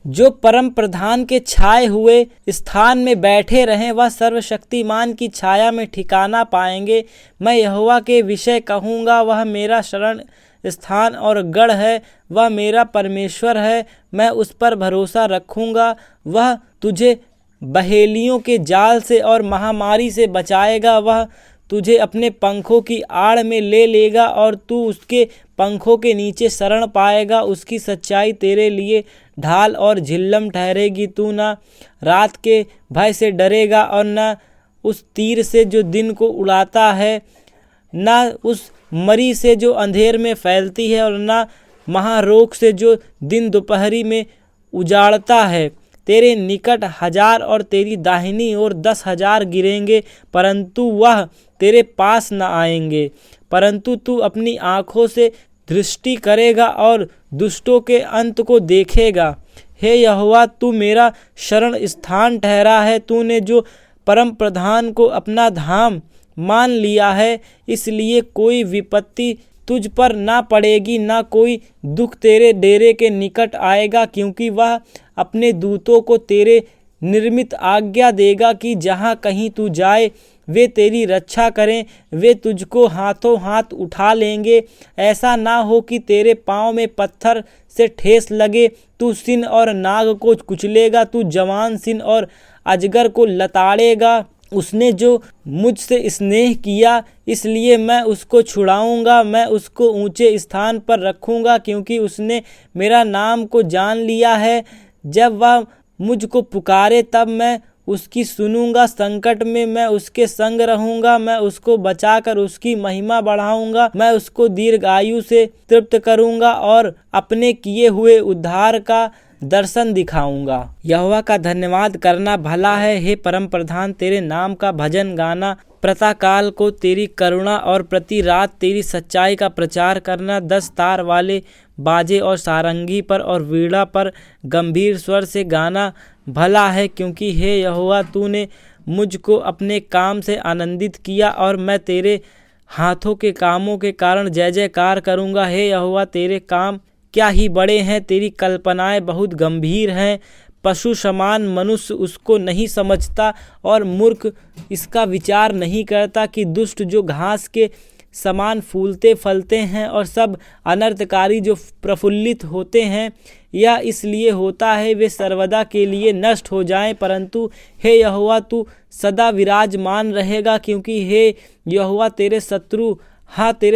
जो परम प्रधान के छाए हुए स्थान में बैठे रहें वह सर्वशक्तिमान की छाया में ठिकाना पाएंगे। मैं यहोवा के विषय कहूँगा, वह मेरा शरण स्थान और गढ़ है, वह मेरा परमेश्वर है, मैं उस पर भरोसा रखूँगा। वह तुझे बहेलियों के जाल से और महामारी से बचाएगा। वह तुझे अपने पंखों की आड़ में ले लेगा और तू उसके पंखों के नीचे शरण पाएगा। उसकी सच्चाई तेरे लिए ढाल और झिल्लम ठहरेगी। तू न रात के भय से डरेगा और न उस तीर से जो दिन को उड़ाता है, न उस मरी से जो अंधेर में फैलती है और न महारोग से जो दिन दोपहरी में उजाड़ता है। तेरे निकट 1000 और तेरी दाहिनी ओर 10,000 गिरेंगे, परंतु वह तेरे पास न आएंगे। परंतु तू अपनी आँखों से दृष्टि करेगा और दुष्टों के अंत को देखेगा। हे यहोवा, तू मेरा शरण स्थान ठहरा है। तूने जो परम प्रधान को अपना धाम मान लिया है, इसलिए कोई विपत्ति तुझ पर ना पड़ेगी, ना कोई दुख तेरे डेरे के निकट आएगा, क्योंकि वह अपने दूतों को तेरे निर्मित आज्ञा देगा कि जहाँ कहीं तू जाए वे तेरी रक्षा करें। वे तुझको हाथों हाथ उठा लेंगे, ऐसा ना हो कि तेरे पाँव में पत्थर से ठेस लगे। तू सिंह और नाग को कुचलेगा, तू जवान सिंह और अजगर को लताड़ेगा। उसने जो मुझसे स्नेह किया, इसलिए मैं उसको छुड़ाऊंगा। मैं उसको ऊंचे स्थान पर रखूंगा, क्योंकि उसने मेरा नाम को जान लिया है। जब वह मुझको पुकारे तब मैं उसकी सुनूंगा। संकट में मैं उसके संग रहूंगा। मैं उसको बचाकर उसकी महिमा बढ़ाऊंगा। मैं उसको दीर्घायु से तृप्त करूंगा और अपने किए हुए उद्धार का दर्शन दिखाऊंगा। यहोवा का धन्यवाद करना भला है। हे परम प्रधान, तेरे नाम का भजन गाना, प्रातःकाल को तेरी करुणा और प्रति रात तेरी सच्चाई का प्रचार करना। 10 तार वाले बाजे और सारंगी पर और वीणा पर गंभीर स्वर से गाना भला है, क्योंकि हे यहोवा, तूने मुझको अपने काम से आनंदित किया और मैं तेरे हाथों के कामों के कारण जय जयकार करूँगा। हे यहोवा, तेरे काम क्या ही बड़े हैं, तेरी कल्पनाएं बहुत गंभीर हैं। पशु समान मनुष्य उसको नहीं समझता और मूर्ख इसका विचार नहीं करता कि दुष्ट जो घास के समान फूलते फलते हैं और सब अनर्थकारी जो प्रफुल्लित होते हैं, यह इसलिए होता है वे सर्वदा के लिए नष्ट हो जाएं। परंतु हे यहोवा, तू सदा विराजमान रहेगा, क्योंकि हे यहोवा, तेरे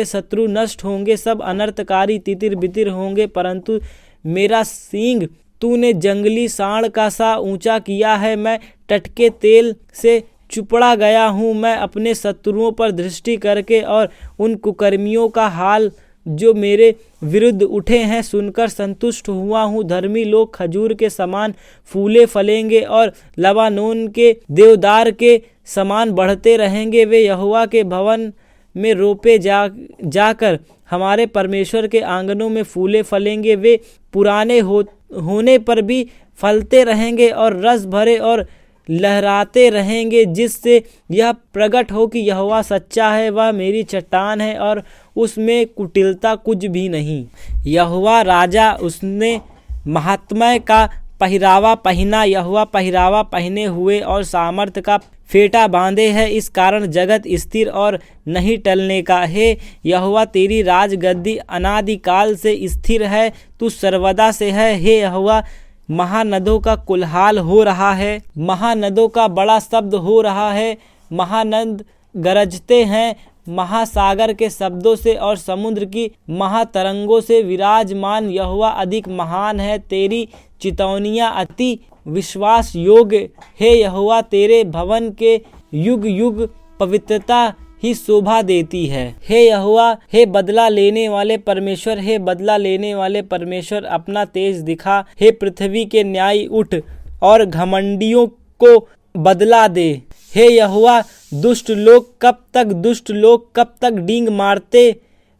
शत्रु नष्ट होंगे, सब अनर्थकारी तितिर बितिर होंगे। परंतु मेरा सींग तूने जंगली सांड का सा ऊंचा किया है। मैं टटके तेल से चुपड़ा गया हूँ। मैं अपने शत्रुओं पर दृष्टि करके और उन कुकर्मियों का हाल जो मेरे विरुद्ध उठे हैं सुनकर संतुष्ट हुआ हूँ। धर्मी लोग खजूर के समान फूले फलेंगे और लबानोन के देवदार के समान बढ़ते रहेंगे। वे यहोवा के भवन में रोपे जाकर हमारे परमेश्वर के आंगनों में फूले फलेंगे। वे पुराने होने पर भी फलते रहेंगे और रस भरे और लहराते रहेंगे, जिससे यह प्रकट हो कि यहोवा सच्चा है। वह मेरी चट्टान है और उसमें कुटिलता कुछ भी नहीं। यहोवा राजा, उसने महात्म्य का पहरावा पहना। यहोवा पहरावा पहने हुए और सामर्थ का फेटा बांधे है, इस कारण जगत स्थिर और नहीं टलने का। हे यहोवा, तेरी राजगद्दी अनादिकाल से स्थिर है, तू सर्वदा से है। हे यहोवा, महानदों का कुल्हाल हो रहा है, महानदों का बड़ा शब्द हो रहा है। महानद गरजते हैं महासागर के शब्दों से और समुद्र की महातरंगों से। विराजमान यहोवा अधिक महान है, तेरी चितौनियाँ अति विश्वास योग्य। हे यहोवा, तेरे भवन के युग युग पवित्रता ही शोभा देती है। हे यहोवा, हे बदला लेने वाले परमेश्वर, हे बदला लेने वाले परमेश्वर, अपना तेज दिखा। हे पृथ्वी के न्यायी, उठ और घमंडियों को बदला दे। हे यहोवा, दुष्ट लोग कब तक डींग मारते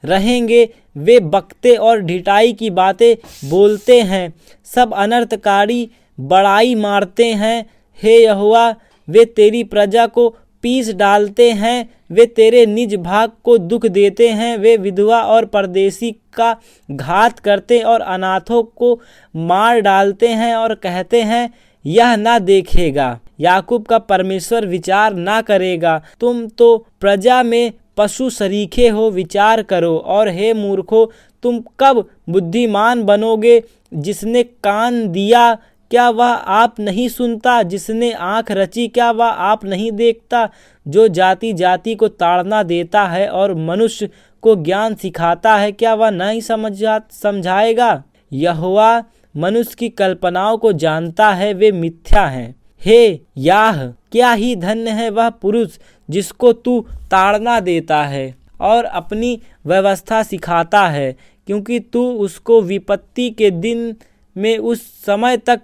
रहेंगे? वे बकते और ढिठाई की बातें बोलते हैं, सब अनर्थकारी बड़ाई मारते हैं। हे यहोवा, वे तेरी प्रजा को पीस डालते हैं, वे तेरे निज भाग को दुख देते हैं। वे विधवा और परदेसी का घात करते और अनाथों को मार डालते हैं और कहते हैं यह ना देखेगा। याकूब का परमेश्वर विचार ना करेगा। तुम तो प्रजा में पशु सरीखे हो, विचार करो। और हे मूर्खों, तुम कब बुद्धिमान बनोगे? जिसने कान दिया क्या वह आप नहीं सुनता? जिसने आँख रची क्या वह आप नहीं देखता? जो जाति जाति को ताड़ना देता है और मनुष्य को ज्ञान सिखाता है, क्या वह नहीं समझाएगा? यहोवा मनुष्य की कल्पनाओं को जानता है, वे मिथ्या हैं। हे याह, क्या ही धन्य है वह पुरुष जिसको तू ताड़ना देता है और अपनी व्यवस्था सिखाता है, क्योंकि तू उसको विपत्ति के दिन में उस समय तक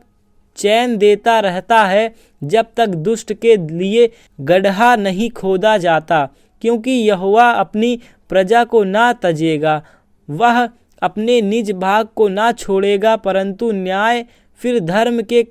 चैन देता रहता है जब तक दुष्ट के लिए गड्ढा नहीं खोदा जाता। क्योंकि यहोवा अपनी प्रजा को ना तजेगा, वह अपने निज भाग को ना छोड़ेगा, परंतु न्याय फिर धर्म के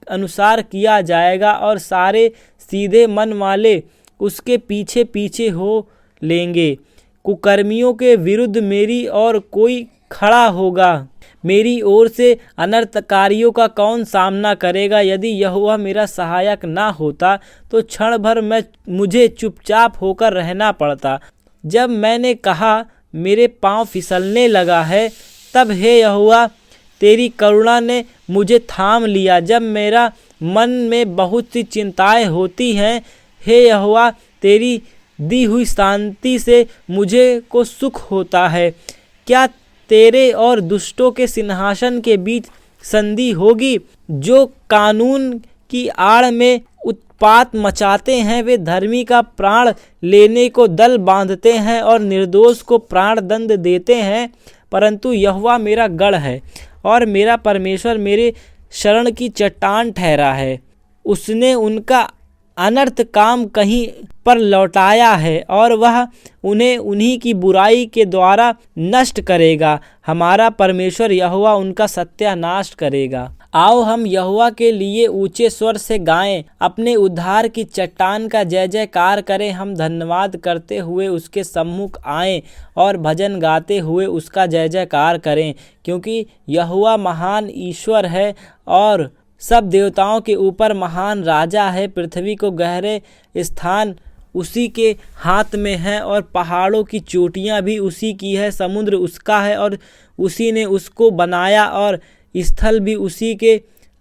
अनुसार किया जाएगा और सारे सीधे मन वाले उसके पीछे पीछे हो लेंगे। कुकर्मियों के विरुद्ध मेरी ओर कोई खड़ा होगा? मेरी ओर से अनर्थकारियों का कौन सामना करेगा? यदि यहोवा मेरा सहायक ना होता तो क्षण भर मुझे चुपचाप होकर रहना पड़ता। जब मैंने कहा मेरे पांव फिसलने लगा है, तब हे यहोवा तेरी करुणा ने मुझे थाम लिया। जब मेरा मन में बहुत सी चिंताएं होती हैं, हे यहोवा तेरी दी हुई शांति से मुझे को सुख होता है। क्या तेरे और दुष्टों के सिंहासन के बीच संधि होगी? जो कानून की आड़ में उत्पात मचाते हैं, वे धर्मी का प्राण लेने को दल बांधते हैं और निर्दोष को प्राण दंड देते हैं। परंतु यहोवा मेरा गढ़ है और मेरा परमेश्वर मेरे शरण की चट्टान ठहरा है। उसने उनका अनर्थ काम कहीं पर लौटाया है और वह उन्हें उन्हीं की बुराई के द्वारा नष्ट करेगा। हमारा परमेश्वर यहोवा उनका सत्यानाश करेगा। आओ हम यहोवा के लिए ऊंचे स्वर से गाएं, अपने उद्धार की चट्टान का जय जयकार करें। हम धन्यवाद करते हुए उसके सम्मुख आएं और भजन गाते हुए उसका जय जयकार करें, क्योंकि यहोवा महान ईश्वर है और सब देवताओं के ऊपर महान राजा है। पृथ्वी को गहरे स्थान उसी के हाथ में है और पहाड़ों की चोटियां भी उसी की है। समुद्र उसका है और उसी ने उसको बनाया और स्थल भी उसी के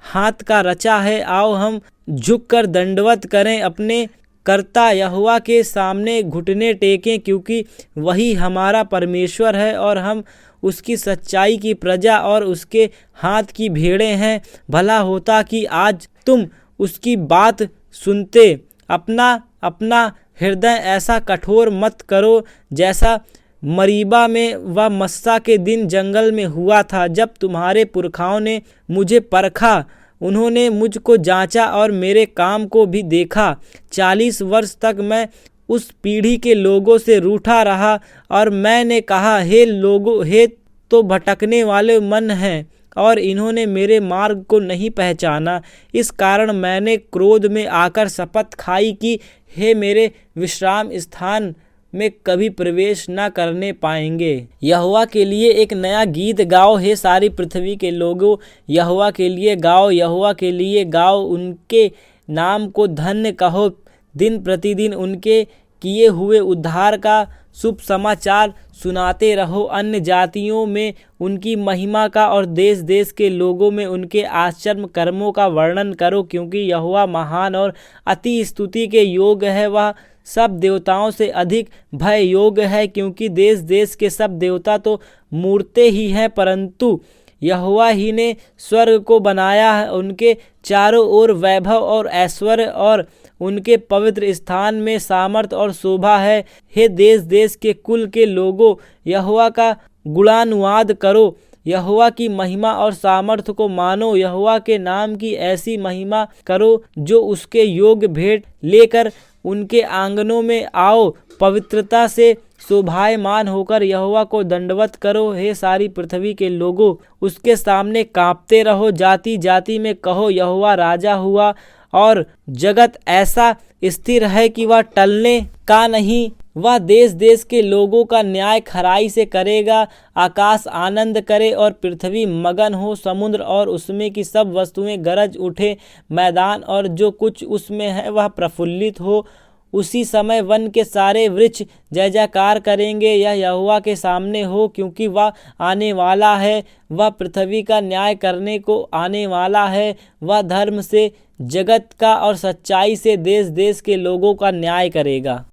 हाथ का रचा है। आओ हम झुककर दंडवत करें, अपने कर्ता यहोवा के सामने घुटने टेकें, क्योंकि वही हमारा परमेश्वर है और हम उसकी सच्चाई की प्रजा और उसके हाथ की भेड़ें हैं। भला होता कि आज तुम उसकी बात सुनते। अपना हृदय ऐसा कठोर मत करो जैसा मरीबा में व मस्सा के दिन जंगल में हुआ था, जब तुम्हारे पुरखाओं ने मुझे परखा। उन्होंने मुझको जांचा और मेरे काम को भी देखा। 40 वर्ष तक मैं उस पीढ़ी के लोगों से रूठा रहा और मैंने कहा, हे लोगों, हे तो भटकने वाले मन हैं और इन्होंने मेरे मार्ग को नहीं पहचाना। इस कारण मैंने क्रोध में आकर शपथ खाई कि हे मेरे विश्राम स्थान में कभी प्रवेश न करने पाएंगे। यहोवा के लिए एक नया गीत गाओ, हे सारी पृथ्वी के लोगों, यहोवा के लिए गाओ, यहोवा के लिए गाओ, उनके नाम को धन्य कहो। दिन प्रतिदिन उनके किए हुए उद्धार का शुभ समाचार सुनाते रहो। अन्य जातियों में उनकी महिमा का और देश देश के लोगों में उनके आश्चर्य कर्मों का वर्णन करो, क्योंकि यहोवा महान और अति स्तुति के योग्य है। वह सब देवताओं से अधिक भय योग्य है, क्योंकि देश देश के सब देवता तो मूर्तें ही हैं, परंतु यहोवा ही ने स्वर्ग को बनाया है। उनके चारों ओर वैभव और ऐश्वर्य और उनके पवित्र स्थान में सामर्थ और शोभा है। हे देश देश के कुल के लोगों, यहोवा का गुणानुवाद करो, यहोवा की महिमा और सामर्थ्य को मानो। यहोवा के नाम की ऐसी महिमा करो जो उसके योग्य भेंट लेकर उनके आंगनों में आओ। पवित्रता से शोभायमान होकर यहोवा को दंडवत करो। हे सारी पृथ्वी के लोगों, उसके सामने कांपते रहो। जाति जाति में कहो, यहोवा राजा हुआ और जगत ऐसा स्थिर है कि वह टलने का नहीं। वह देश देश के लोगों का न्याय खराई से करेगा। आकाश आनंद करे और पृथ्वी मगन हो, समुद्र और उसमें की सब वस्तुएं गरज उठे, मैदान और जो कुछ उसमें है वह प्रफुल्लित हो। उसी समय वन के सारे वृक्ष जय जयकार करेंगे। यह यहोवा के सामने हो, क्योंकि वह आने वाला है, वह पृथ्वी का न्याय करने को आने वाला है। वह धर्म से जगत का और सच्चाई से देश देश के लोगों का न्याय करेगा।